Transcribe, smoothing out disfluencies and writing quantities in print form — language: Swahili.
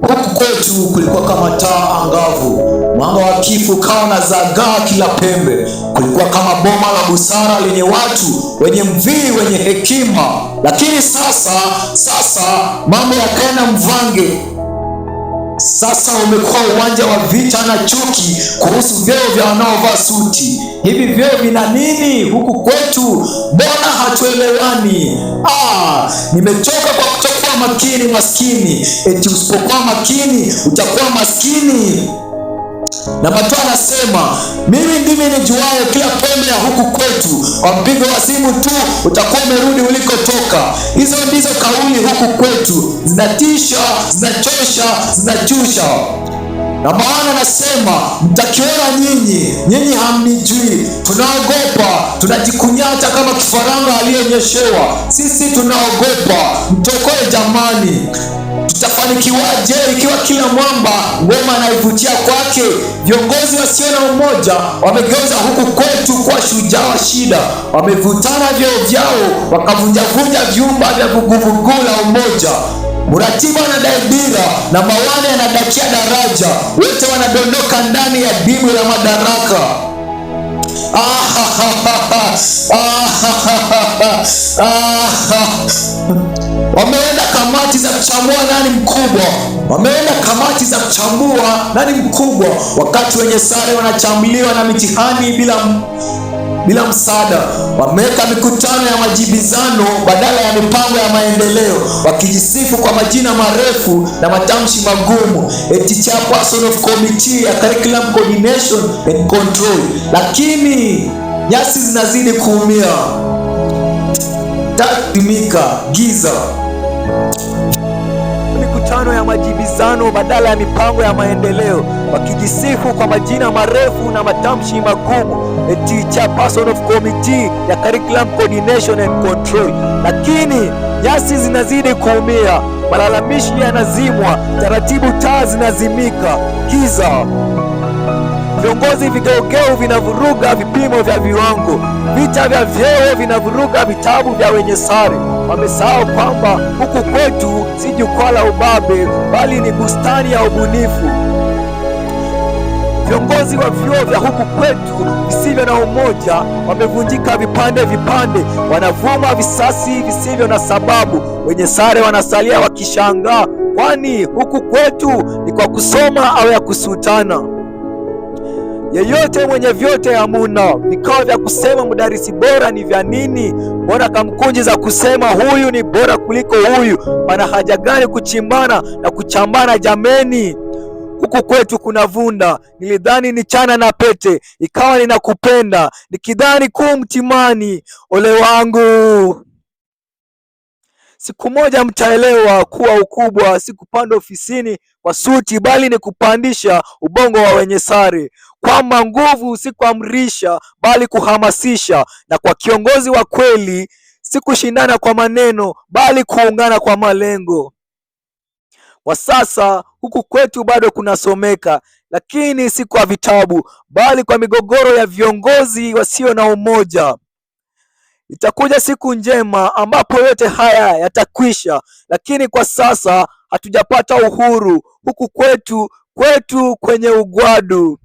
Huku kwetu kulikuwa kama taa angavu, mwanga wa kifo ukawa unazagaa kila pembe. Kulikuwa kama boma la busara lenye watu wenye mvii, wenye hekima. Lakini sasa mambo yakaenda mvange. Sasa umekuwa uwanja wa vita na chuki kuhusu vyeo vya wanaovaa suti. Hivi vyeo vina nini huku kwetu? Mbona hatuelewani? Nimechoka kwa kutokuwa makini maskini. Eti usipokuwa makini utakuwa maskini. Na Mathayo anasema, mimi ndimi nijuaye kila pembe ya huku kwetu, kwa mpigo wa simu tu utakuwa umerudi ulikotoka. Hizo ndizo kauli huku kwetu, zinatisha, zinachosha, zinachusha. Na maana anasema, mtakiona nyinyi hamnijui. Tunaogopa, tunajikunyata kama kifaranga aliyenyeshewa. Sisi tunaogopa, mtokoe jamani. Tutafanikiwaje ikiwa kila mwamba ngoma anaivutia kwake? Viongozi wasio na umoja wamegeuza huku kwetu kuwa shujaa wa shida. Wamevutana vyeo vyao, wakavunjavunja vyumba vya vuguvugu la umoja. Muratibu anadai dira na mawani anadakia daraja. Wote wanadondoka ndani ya dimbwi la madaraka. Wameenda kamati za kuchambua nani mkubwa, wakati wenye sare wanachambuliwa na mitihani bila msaada. Wameweka mikutano ya majibizano badala ya mipango ya maendeleo, wakijisifu kwa majina marefu na matamshi magumu, eti chairperson of committee ya curriculum coordination and control. Lakini nyasi zinazidi kuumia. Tatimika giza. Mikutano ya majibizano badala ya mipango ya maendeleo, wakijisifu kwa majina marefu na matamshi magumu, eti chairperson of committee ya curriculum coordination and control. Lakini nyasi zinazidi kuumia, malalamishi yanazimwa, taratibu taa zinazimika, giza. Viongozi vigeugeu vinavuruga vipimo vya viwango, vita vya vyeo vinavuruga vitabu vya wenye sare. Wamesahau kwamba huku kwetu si jukwaa la ubabe, bali ni bustani ya ubunifu. Viongozi wa vyuo vya huku kwetu visivyo na umoja wamevunjika vipande, wanavuma visasi visivyo na sababu. Wenye sare wanasalia wakishangaa, kwani huku kwetu ni kwa kusoma au ya kusutana? Yeyote mwenye vyote hamuna. Vikao vya kusema mdarisi bora ni vya nini? Mbona kamkunji za kusema huyu ni bora kuliko huyu? Pana haja gani kuchimbana na kuchambana jameni? Huku kwetu kuna vunda. Nilidhani ni chana na pete, ikawa ninakupenda. Nikidhani kuu mtimani, ole wangu. Siku moja mtaelewa kuwa ukubwa si kupanda ofisini kwa suti, bali ni kupandisha ubongo wa wenye sare, kwamba nguvu si kuamrisha bali kuhamasisha, na kwa kiongozi wa kweli si kushindana kwa maneno bali kuungana kwa malengo. Kwa sasa huku kwetu bado kunasomeka, lakini si kwa vitabu bali kwa migogoro ya viongozi wasio na umoja. Itakuja siku njema ambapo yote haya yatakwisha, lakini kwa sasa hatujapata uhuru huku kwetu kwenye ugwadu.